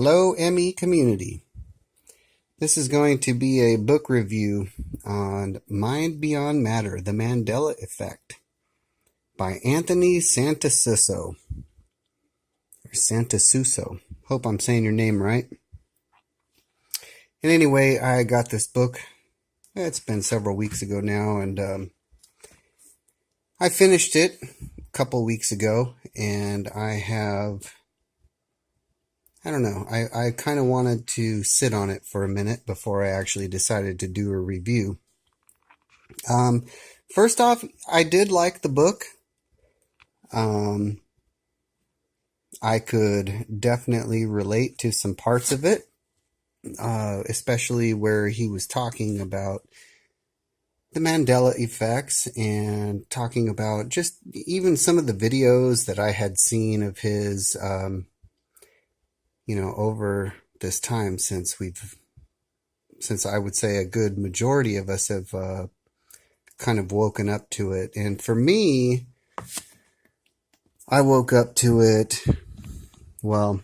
Hello, ME community. This is going to be a book review on Mind Beyond Matter, The Mandela Effect by Anthony Santosusso. Or Santosusso. Hope I'm saying your name right. And anyway, I got this book. It's been several weeks ago now, and I finished it a couple weeks ago, and I don't know. I kind of wanted to sit on it for a minute before I actually decided to do a review. First off, I did like the book. I could definitely relate to some parts of it, especially where he was talking about the Mandela effects and talking about just even some of the videos that I had seen of his, over this time since I would say a good majority of us have kind of woken up to it. And for me, I woke up to it, well,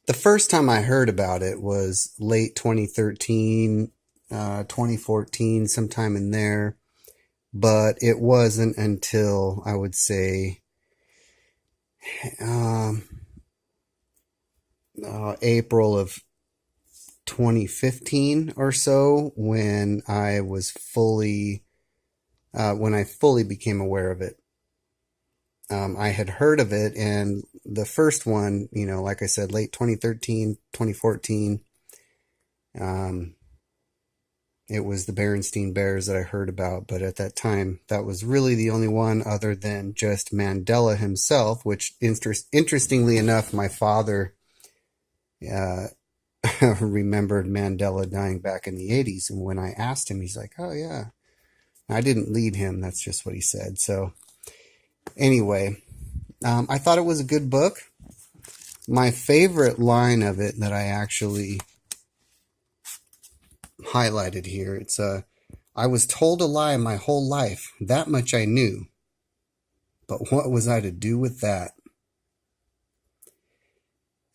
the first time I heard about it was late 2013, 2014, sometime in there. But it wasn't until, I would say, April of 2015 or so when I fully became aware of it. I had heard of it, and the first one, like I said, late 2013, 2014, it was the Berenstain Bears that I heard about, but at that time, that was really the only one other than just Mandela himself, which, interestingly enough, my father remembered Mandela dying back in the 80s, and when I asked him, he's like, oh yeah. I didn't lead him, that's just what he said. So anyway, I thought it was a good book. My favorite line of it that I actually highlighted here, it's I was told a lie my whole life, that much I knew, but what was I to do with that?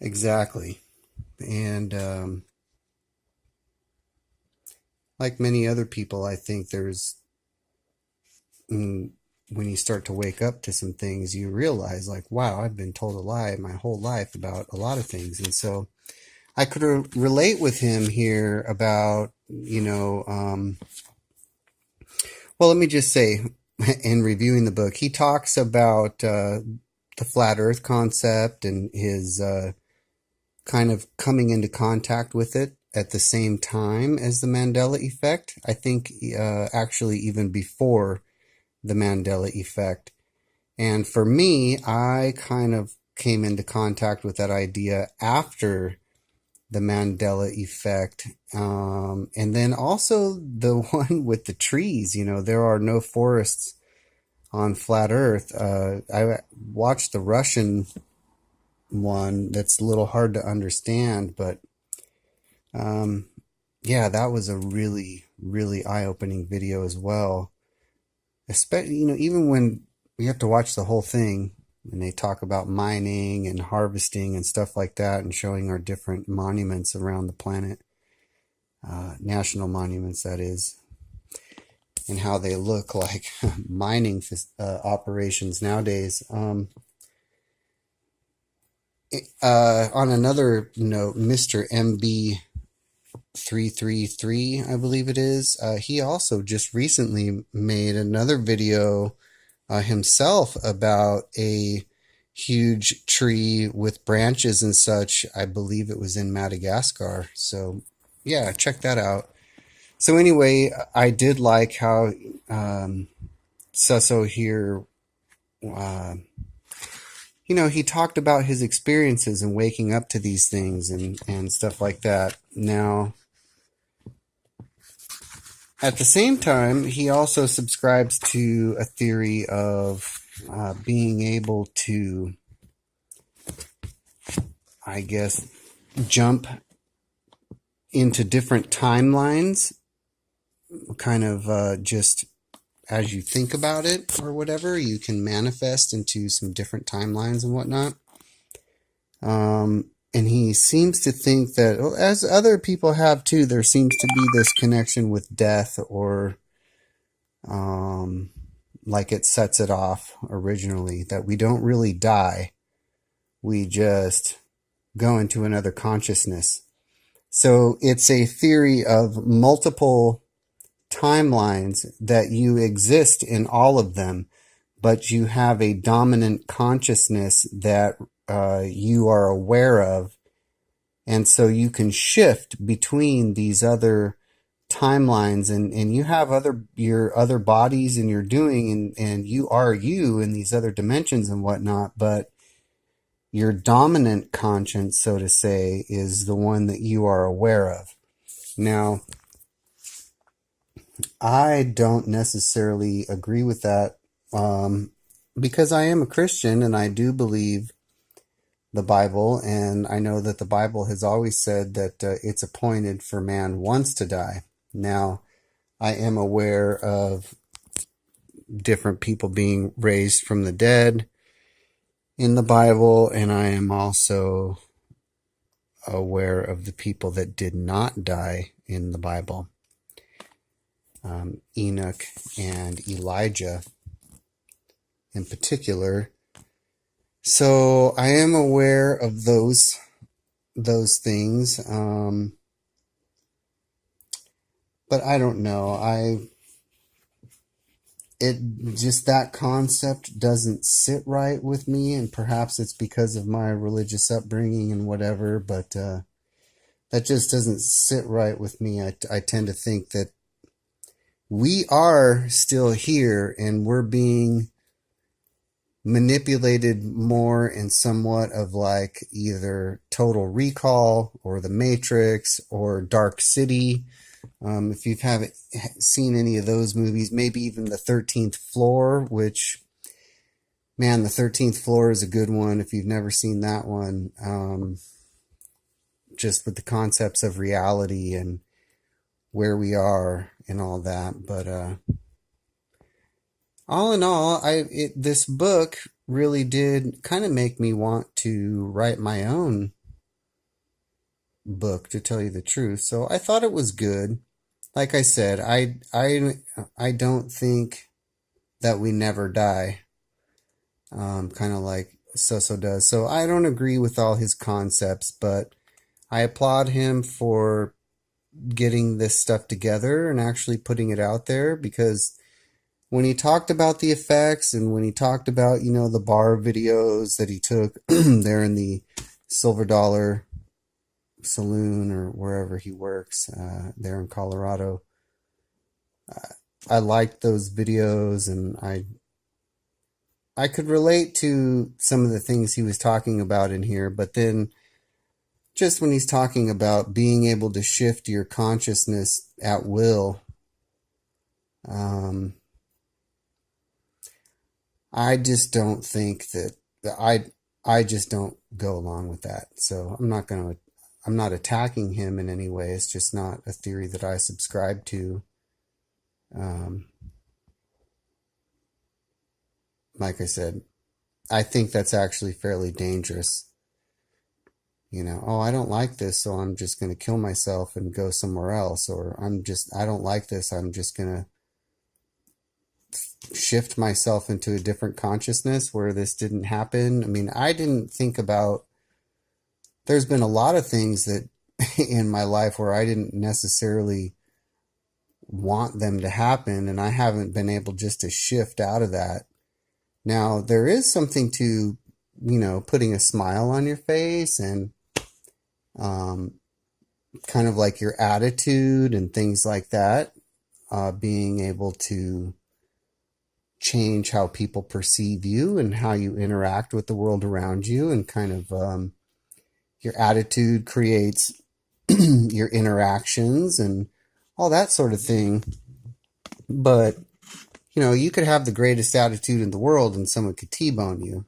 Exactly. And like many other people, I think there's when you start to wake up to some things, you realize, like, wow, I've been told a lie my whole life about a lot of things. And so I could relate with him here about, well, let me just say, in reviewing the book, he talks about the flat earth concept and his kind of coming into contact with it at the same time as the Mandela Effect. I think actually even before the Mandela Effect. And for me, I kind of came into contact with that idea after the Mandela Effect. And then also the one with the trees, there are no forests on flat Earth. I watched the Russian one that's a little hard to understand, but yeah, that was a really, really eye-opening video as well. Especially, even when we have to watch the whole thing and they talk about mining and harvesting and stuff like that and showing our different monuments around the planet, national monuments, that is, and how they look like mining operations nowadays. On another note, Mr. MB333, I believe it is, he also just recently made another video himself about a huge tree with branches and such. I believe it was in Madagascar. So yeah, check that out. So anyway, I did like how Susso here, he talked about his experiences and waking up to these things and stuff like that. Now, at the same time, he also subscribes to a theory of being able to, I guess, jump into different timelines, kind of just as you think about it or whatever, you can manifest into some different timelines and whatnot. And he seems to think that, well, as other people have too, there seems to be this connection with death, or um, like it sets it off originally, that we don't really die. We just go into another consciousness. So it's a theory of multiple timelines, that you exist in all of them, but you have a dominant consciousness that you are aware of. And so you can shift between these other timelines, and you have your other bodies and your doing, and you are you in these other dimensions and whatnot, but your dominant conscience, so to say, is the one that you are aware of. Now, I don't necessarily agree with that, because I am a Christian and I do believe the Bible, and I know that the Bible has always said that it's appointed for man once to die. Now, I am aware of different people being raised from the dead in the Bible, and I am also aware of the people that did not die in the Bible. Enoch and Elijah in particular. So I am aware of those things, but I don't know. It just, that concept doesn't sit right with me, and perhaps it's because of my religious upbringing and whatever, but that just doesn't sit right with me. I tend to think that we are still here, and we're being manipulated more in somewhat of like either Total Recall or The Matrix or Dark City. If you haven't seen any of those movies, maybe even The 13th Floor, which, man, The 13th Floor is a good one if you've never seen that one. Just with the concepts of reality and where we are and all that. But all in all, this book really did kind of make me want to write my own book, to tell you the truth. So I thought it was good. Like I said, I don't think that we never die, kind of like Soso does. So I don't agree with all his concepts, but I applaud him for getting this stuff together and actually putting it out there, because when he talked about the effects, and when he talked about, the bar videos that he took there in the Silver Dollar Saloon or wherever he works, there in Colorado, I liked those videos, and I could relate to some of the things he was talking about in here. But then just when he's talking about being able to shift your consciousness at will, I just don't think that I just don't go along with that. So I'm not attacking him in any way. It's just not a theory that I subscribe to. Like I said, I think that's actually fairly dangerous. Oh, I don't like this, so I'm just going to kill myself and go somewhere else. Or I don't like this, I'm just going to shift myself into a different consciousness where this didn't happen. I mean, I didn't think about, there's been a lot of things that in my life where I didn't necessarily want them to happen, and I haven't been able just to shift out of that. Now, there is something to, putting a smile on your face, and kind of like your attitude and things like that, being able to change how people perceive you and how you interact with the world around you, and kind of your attitude creates your interactions and all that sort of thing. But you could have the greatest attitude in the world and someone could T-bone you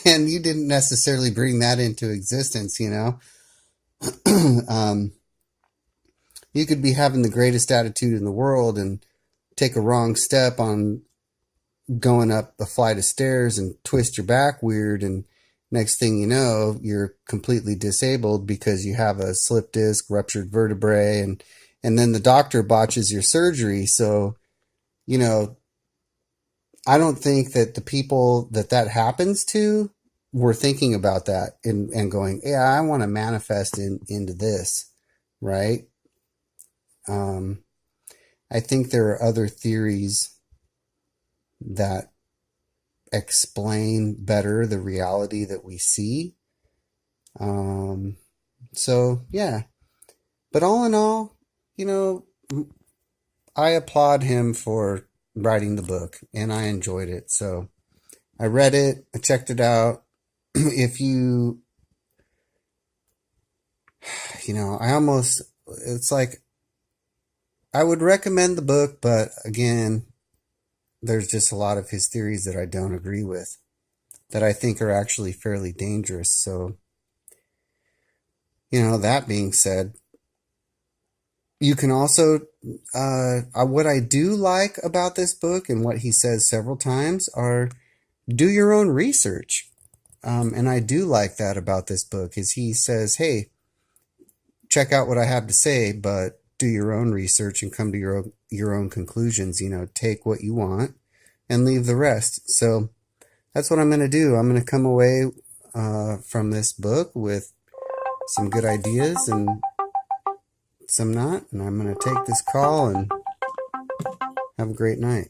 and you didn't necessarily bring that into existence. You could be having the greatest attitude in the world and take a wrong step on going up a flight of stairs and twist your back weird, and Next thing you know, you're completely disabled because you have a slip disc, ruptured vertebrae, and then the doctor botches your surgery. So, you know, I don't think that the people that that happens to were thinking about that and going, yeah, I want to manifest into this, right? Um, I think there are other theories that explain better the reality that we see. Um, so, yeah. But all in all, you know, I applaud him for writing the book and I enjoyed it. So I read it, I checked it out. If you, I almost, it's like I would recommend the book, but again, there's just a lot of his theories that I don't agree with, that I think are actually fairly dangerous. So, that being said, you can also, what I do like about this book and what he says several times are do your own research. And I do like that about this book is he says, hey, check out what I have to say, but do your own research and come to your own conclusions. Take what you want and leave the rest. So that's what I'm going to do. I'm going to come away from this book with some good ideas and some not. And I'm going to take this call and have a great night.